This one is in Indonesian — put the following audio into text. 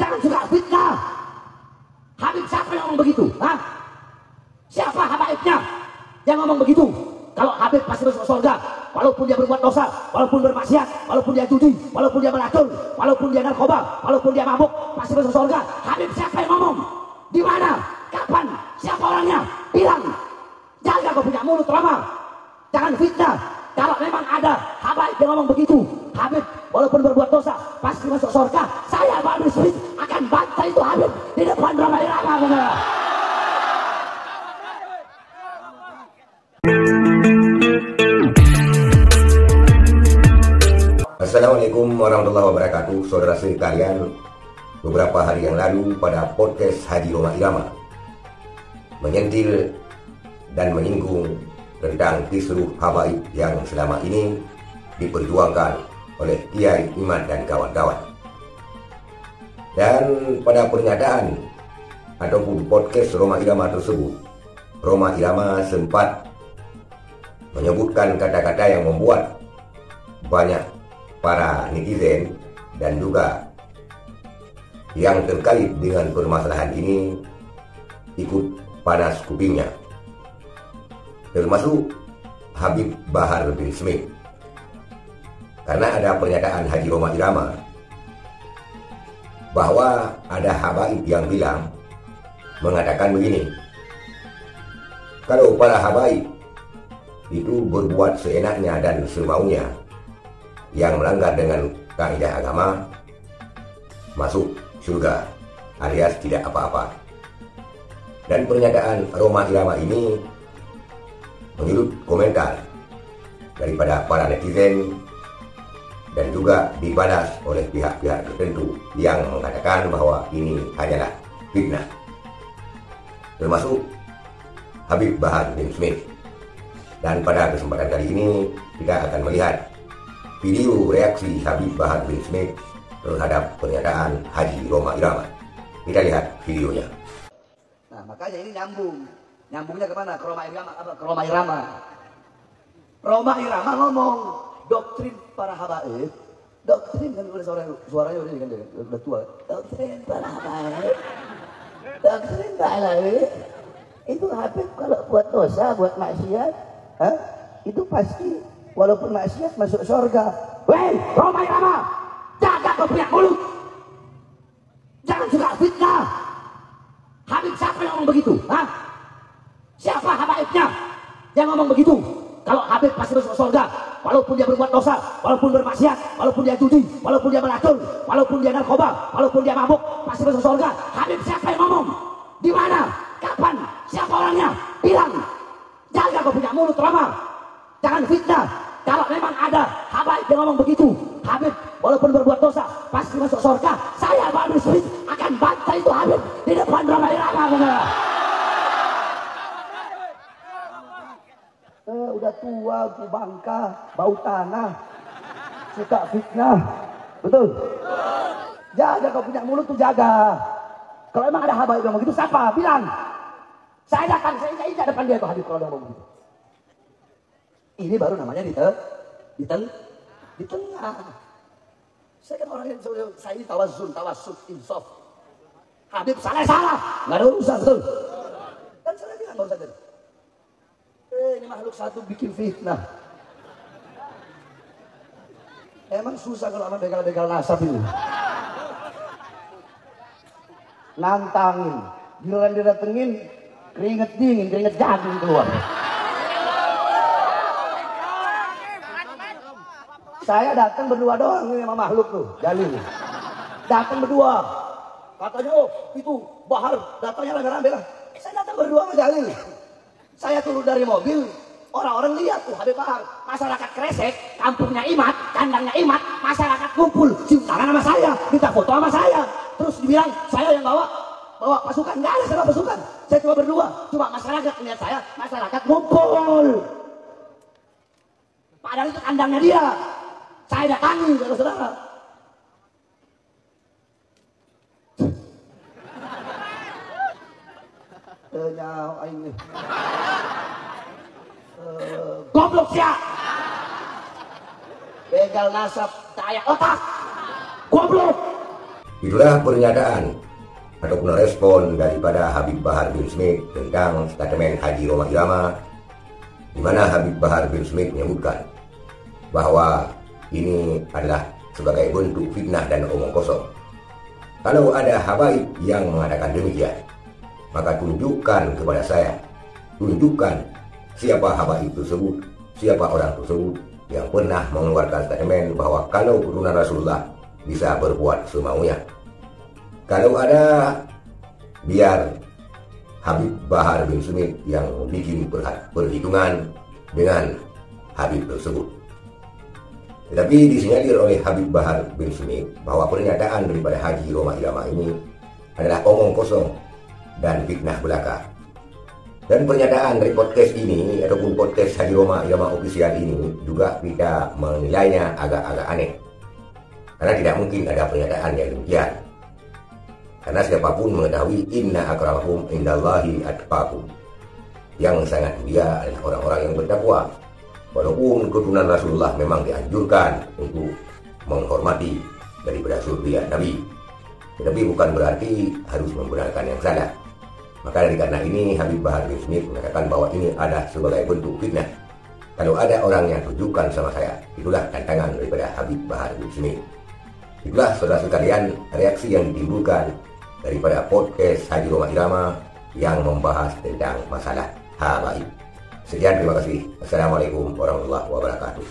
Jangan suka fitnah. Habib siapa yang ngomong begitu? Hah? Siapa habaibnya yang ngomong begitu? Kalau Habib pasti masuk surga, walaupun dia berbuat dosa, walaupun bermaksiat, walaupun dia judi, walaupun dia beracun, walaupun dia narkoba, walaupun dia mabuk, pasti masuk surga. Habib siapa yang ngomong? Di mana? Kapan? Siapa orangnya? Bilang. Jaga kau punya mulut lama. Jangan fitnah. Kalau memang ada habaib yang ngomong begitu, Habib walaupun berbuat dosa pasti masuk surga. Saya Pak Bismit akan bantai itu Habib di depan Roma Irama. Assalamualaikum warahmatullahi wabarakatuh. Saudara sekalian, beberapa hari yang lalu pada podcast Haji Roma Irama menyentil dan menyinggung tentang kisruh habaib yang selama ini diperjuangkan oleh Kiai Iman dan kawan-kawan. Dan pada pernyataan ataupun podcast Roma Irama tersebut, Roma Irama sempat menyebutkan kata-kata yang membuat banyak para netizen dan juga yang terkait dengan permasalahan ini ikut panas kupingnya, termasuk Habib Bahar bin Smith, karena ada pernyataan Haji Roma Irama bahwa ada habaib yang bilang mengatakan begini, kalau para habaib itu berbuat seenaknya dan semaunya yang melanggar dengan kaidah agama, masuk surga alias tidak apa-apa. Dan pernyataan Roma Irama ini menyulut komentar daripada para netizen dan juga dibalas oleh pihak-pihak tertentu yang mengatakan bahwa ini hanyalah fitnah, termasuk Habib Bahar bin Smith. Dan pada kesempatan kali ini kita akan melihat video reaksi Habib Bahar bin Smith terhadap pernyataan Haji Roma Irama. Kita lihat videonya. Nah, makanya ini nyambungnya kemana? Ke Roma Irama, ke Roma Irama. Roma Irama ngomong doktrin para habaib, doktrin kan udah suaranya udah tua. Doktrin para habaib, doktrin para habaib. Itu Habib kalau buat dosa, buat maksiat, itu pasti walaupun maksiat masuk surga. Weh, Roma Irama, jaga kau punya mulut. Jangan suka fitnah. Habib siapa yang ngomong begitu? Hah? Siapa habaibnya yang ngomong begitu? Kalau Habib pasti masuk surga, walaupun dia berbuat dosa, walaupun bermaksiat, walaupun dia judi, walaupun dia beracun, walaupun dia narkoba, walaupun dia mabuk, pasti masuk surga. Habib siapa yang ngomong? Di mana? Kapan? Siapa orangnya? Bilang. Jaga kau punya mulut lama. Jangan fitnah. Kalau memang ada habaib yang ngomong begitu, Habib walaupun berbuat dosa pasti masuk surga. Saya Pak Bismit akan bantai itu Habib di depan Roma Irama. Udah tua, bangka, bau tanah, suka fitnah, betul? Jaga kau punya mulut tuh, jaga. Kalau emang ada habaib yang begitu, siapa? Bilang. Saya datang, saya injak depan dia tuh Habib kalau dia ngomong begitu. Ini baru namanya di tengah. Saya kan orang yang saya ini tawazun, insaf. Habib salah, nggak ada urusan, betul? Dan saya bilang baru saja. Ini makhluk satu bikin fitnah. Emang susah kalau anak begal-begal nasab ini. Nantangin, giliran dia datengin, keringet dingin, keringet jagung keluar. Saya datang berdua doang ini sama makhluk tuh, Jalil. Datang berdua. Katanya, oh itu Bahar, datangnya rame-rame lah. Saya datang berdua sama Jalil. Saya turun dari mobil, orang-orang lihat tuh Habib Bahar. Masyarakat Kresek, kampungnya Imat, kandangnya Imat, masyarakat kumpul, cium tangan sama saya, minta foto sama saya. Terus dibilang, saya yang bawa pasukan. Nggak ada saya pasukan. Saya cuma berdua, cuma masyarakat melihat saya, masyarakat kumpul. Padahal itu kandangnya dia. Saya datangi, saudara-saudara. Nyawa ini. Goblok siap. Begal nasab, daya otak. Goblok. Itulah pernyataan ataupun respon daripada Habib Bahar bin Smith tentang statement Haji Roma Irama, di mana Habib Bahar bin Smith menyebutkan bahwa ini adalah sebagai bentuk fitnah dan omong kosong. Kalau ada habaib yang mengatakan demikian, maka tunjukkan kepada saya, tunjukkan siapa habaib tersebut, siapa orang tersebut yang pernah mengeluarkan statement bahwa kalau keturunan Rasulullah bisa berbuat semaunya. Kalau ada, biar Habib Bahar bin Smith yang bikin perhitungan dengan Habib tersebut. Tetapi disinyalir oleh Habib Bahar bin Smith bahwa pernyataan daripada Haji Roma Irama ini adalah omong kosong dan fitnah belaka. Dan pernyataan dari podcast ini ataupun podcast Haji Roma Irama Official ini juga kita menilainya agak-agak aneh. Karena tidak mungkin ada pernyataan yang demikian. Karena siapapun mengetahui inna akramakum indallahi atqakum. Yang sangat mulia adalah orang-orang yang bertakwa. Walaupun keturunan Rasulullah memang dianjurkan untuk menghormati daripada zuriat Nabi, tetapi bukan berarti harus membenarkan yang salah. Maka dari karena ini Habib Bahar bin Smith mengatakan bahwa ini adalah sebagai bentuk fitnah. Kalau ada orang yang tunjukkan sama saya, itulah tantangan daripada Habib Bahar bin Smith. Itulah saudara sekalian reaksi yang ditimbulkan daripada podcast Haji Roma Irama yang membahas tentang masalah habaib. Sekian, terima kasih. Assalamualaikum warahmatullahi wabarakatuh.